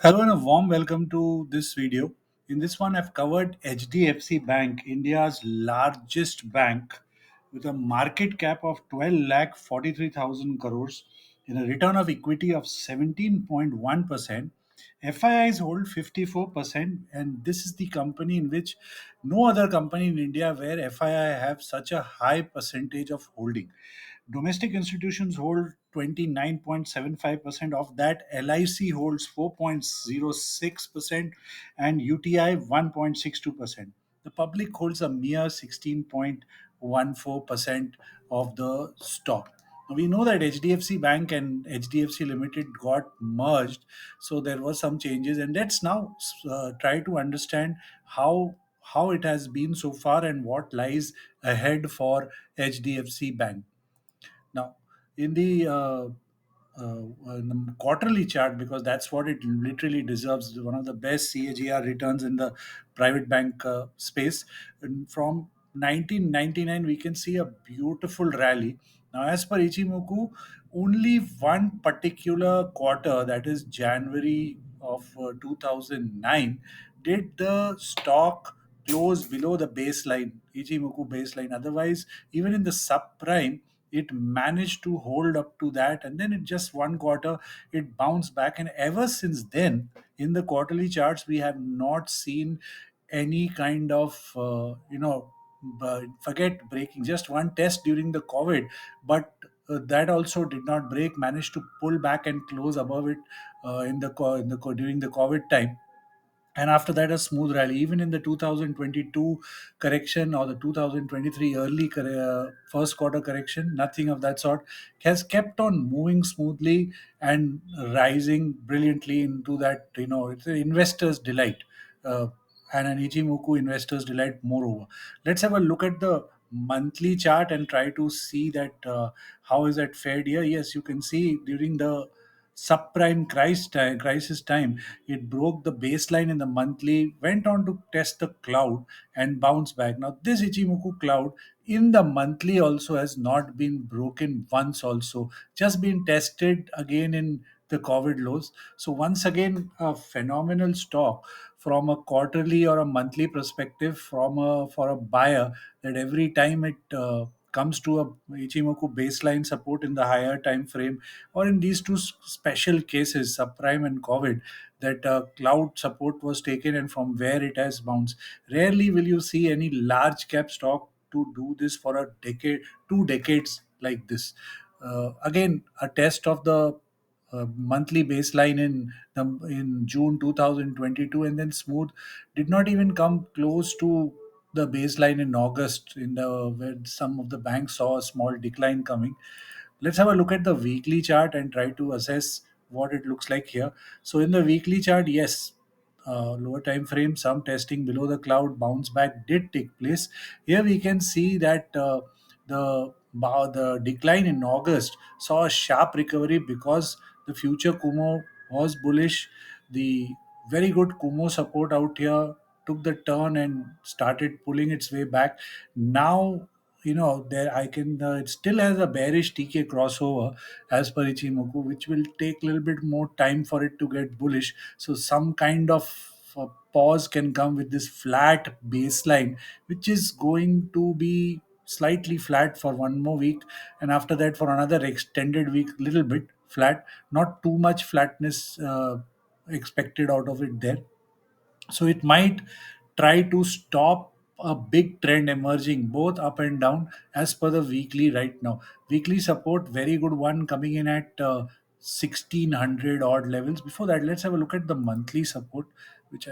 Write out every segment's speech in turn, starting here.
Hello and a warm welcome to this video. In this one, I've covered HDFC Bank, India's largest bank, with a market cap of 12 lakh 43,000 crores in a return of equity of 17.1%. FIIs hold 54%, and this is the company in which no other company in India where FII have such a high percentage of holding. Domestic institutions hold 29.75% of that. LIC holds 4.06% and UTI 1.62%. The public holds a mere 16.14% of the stock. Now, we know that HDFC Bank and HDFC Limited got merged, so there were some changes, and let's now try to understand how it has been so far and what lies ahead for HDFC Bank. Now, in the in the quarterly chart, because that's what it literally deserves, one of the best CAGR returns in the private bank space. And from 1999, we can see a beautiful rally. Now, as per Ichimoku, only one particular quarter, that is January of 2009, did the stock close below the baseline, Ichimoku baseline. Otherwise, even in the subprime, it managed to hold up to that, and then in just one quarter it bounced back, and ever since then in the quarterly charts we have not seen any kind of forget breaking. Just one test during the COVID, but that also did not break, managed to pull back and close above it during the COVID time, and after that a smooth rally. Even in the 2022 correction or the 2023 first quarter correction, nothing of that sort, has kept on moving smoothly and rising brilliantly into that. It's an investor's delight, uh, and an Ichimoku investor's delight moreover. Let's have a look at the monthly chart and try to see that how is that fared here. Yes, you can see during the crisis time, it broke the baseline in the monthly, went on to test the cloud and bounce back. Now, this Ichimoku cloud in the monthly also has not been broken once, also, just been tested again in the COVID lows. So, once again, a phenomenal stock from a quarterly or a monthly perspective for a buyer, that every time it comes to a Ichimoku baseline support in the higher time frame, or in these two special cases, subprime and COVID, that cloud support was taken and from where it has bounced. Rarely will you see any large cap stock to do this for a decade, 2 decades like this. Again, a test of the monthly baseline in June 2022, and then smooth, did not even come close to the baseline in August, in the where some of the banks saw a small decline coming. Let's have a look at the weekly chart and try to assess what it looks like here. So in the weekly chart, yes, lower time frame, some testing below the cloud, bounce back did take place. Here we can see that the decline in August saw a sharp recovery because the future Kumo was bullish. The very good Kumo support out here took the turn and started pulling its way back. Now, there I can it still has a bearish TK crossover as per Ichimoku, which will take a little bit more time for it to get bullish. So some kind of pause can come with this flat baseline, which is going to be slightly flat for one more week, and after that for another extended week, little bit flat, not too much flatness expected out of it there. So it might try to stop a big trend emerging both up and down as per the weekly right now. Weekly support, very good one, coming in at 1600 odd levels. Before that, let's have a look at the monthly support, which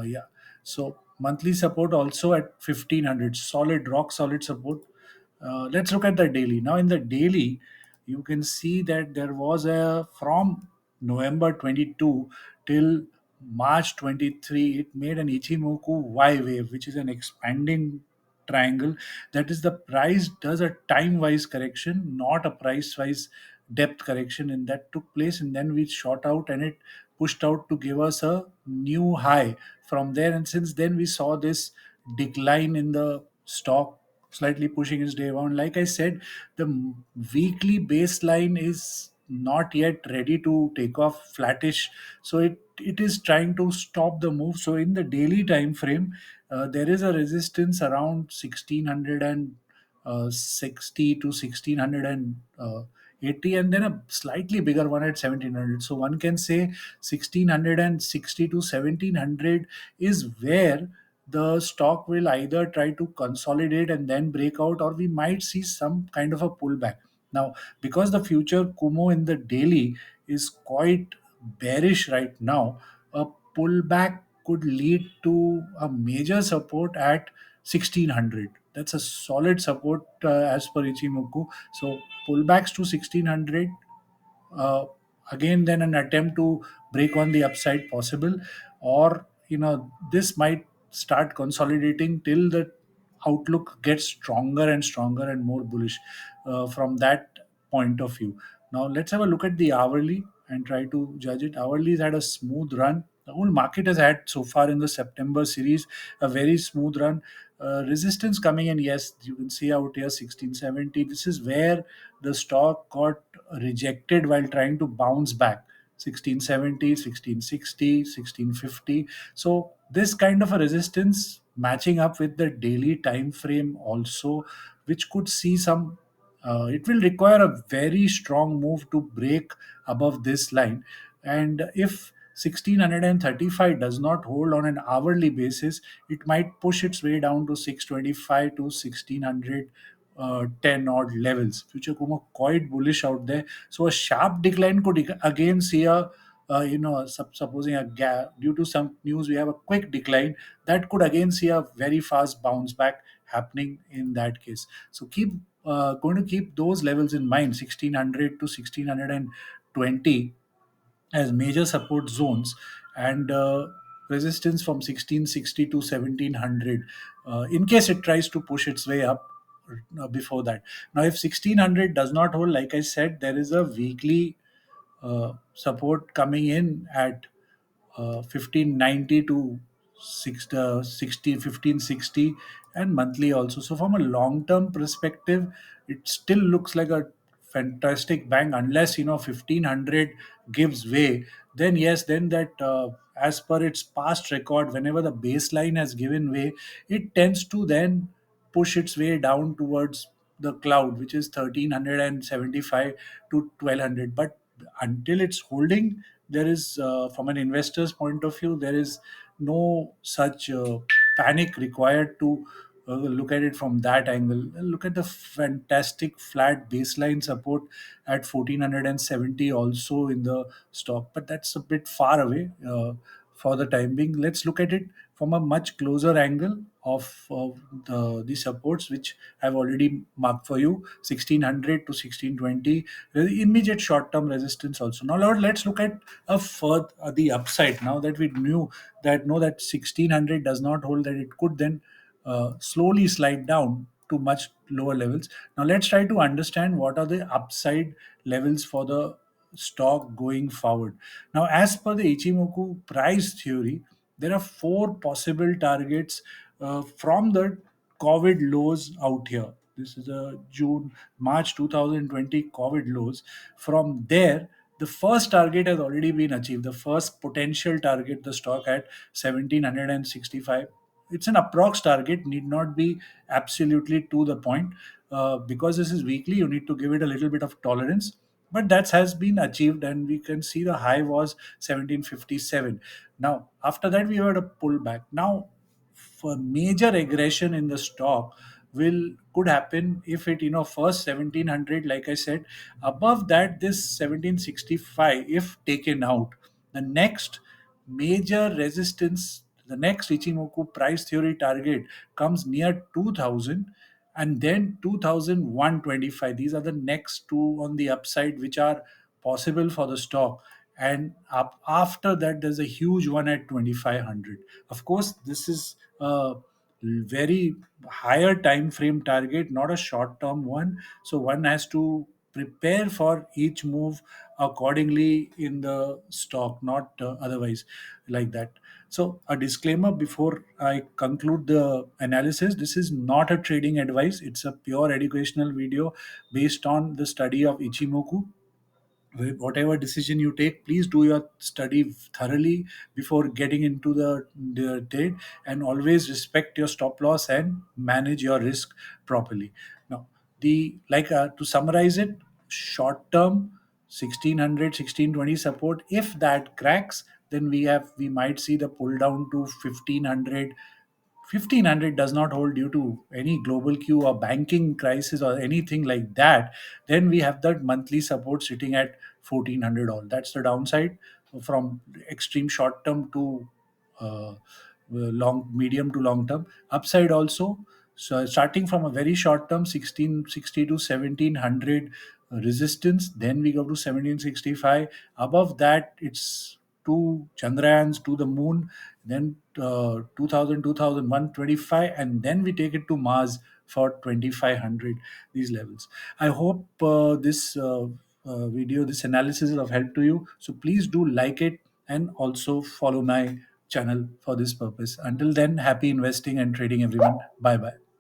yeah. So monthly support also at 1500, solid, rock solid support. Let's look at the daily. Now, in the daily, you can see that there was a from November 22 till March 23, it made an Ichimoku Y wave, which is an expanding triangle. That is, the price does a time wise correction, not a price wise depth correction, and that took place. And then we shot out and it pushed out to give us a new high from there. And since then, we saw this decline in the stock, slightly pushing its day down. Like I said, the weekly baseline is not yet ready to take off, flattish. So it is trying to stop the move. So in the daily time frame, there is a resistance around 1660 to 1680, and then a slightly bigger one at 1700. So one can say 1660 to 1700 is where the stock will either try to consolidate and then break out, or we might see some kind of a pullback. Now, because the future Kumo in the daily is quite bearish right now, a pullback could lead to a major support at 1600. That's a solid support as per Ichimoku. So pullbacks to 1600, uh, again then an attempt to break on the upside possible, or this might start consolidating till the outlook gets stronger and stronger and more bullish from that point of view. Now let's have a look at the hourly and try to judge it. Hourly's had a smooth run. The whole market has had so far in the September series a very smooth run. Resistance coming in, yes, you can see out here 1670. This is where the stock got rejected while trying to bounce back. 1670, 1660, 1650. So this kind of a resistance matching up with the daily time frame also, which could see some, it will require a very strong move to break above this line. And if 1635 does not hold on an hourly basis, it might push its way down to 625 to 1600, 10 odd levels. Future Kuma quite bullish out there. So a sharp decline could again see a, supposing a gap due to some news, we have a quick decline that could again see a very fast bounce back happening in that case. So keep going to keep those levels in mind, 1600 to 1620 as major support zones, and resistance from 1660 to 1700 in case it tries to push its way up before that. Now if 1600 does not hold, like I said, there is a weekly support coming in at 1590 to 1560, and monthly also. So from a long term perspective, it still looks like a fantastic bank, unless 1500 gives way. Then yes, then that as per its past record, whenever the baseline has given way, it tends to then push its way down towards the cloud, which is 1375 to 1200. But until it's holding, there is, from an investor's point of view, there is no such panic required to look at it from that angle. Look at the fantastic flat baseline support at 1470 also in the stock, but that's a bit far away for the time being. Let's look at it from a much closer angle of the supports, which I've already marked for you: 1600 to 1620, the immediate short term resistance also. Now Lord, let's look at a further the upside. Now that we know that 1600 does not hold, that it could then slowly slide down to much lower levels. Now let's try to understand what are the upside levels for the stock going forward. Now, as per the Ichimoku price theory, there are four possible targets from the COVID lows out here. This is a March 2020 COVID lows. From there, the first target has already been achieved. The first potential target, the stock at 1765. It's an approx target, need not be absolutely to the point. Because this is weekly, you need to give it a little bit of tolerance, but that has been achieved, and we can see the high was 1757. Now after that we had a pullback. Now for major aggression in the stock will could happen if it, first 1700, like I said, above that this 1765 if taken out, the next major resistance, the next Ichimoku price theory target comes near 2000, and then 2125. These are the next two on the upside which are possible for the stock. And up after that there's a huge one at 2500. Of course this is a very higher time frame target, not a short term one, so one has to prepare for each move accordingly in the stock, not otherwise like that. So, a disclaimer before I conclude the analysis: this is not a trading advice, it's a pure educational video based on the study of Ichimoku. whatever decision you take, please do your study thoroughly before getting into the trade, and always respect your stop loss and manage your risk properly. Now, the like to summarize it, short term 1600 1620 support, if that cracks, then we might see the pull down to 1500. 1500 does not hold due to any global queue or banking crisis or anything like that. Then we have that monthly support sitting at 1400 all. That's the downside from extreme short term to long medium to long term. Upside also, so starting from a very short term 1660 to 1700 resistance, then we go to 1765. Above that, it's two Chandrayans to the moon, then 2000 and then we take it to Mars for 2500, these levels. I hope this analysis is of help to you. So please do like it and also follow my channel for this purpose. Until then, happy investing and trading, everyone. Bye bye.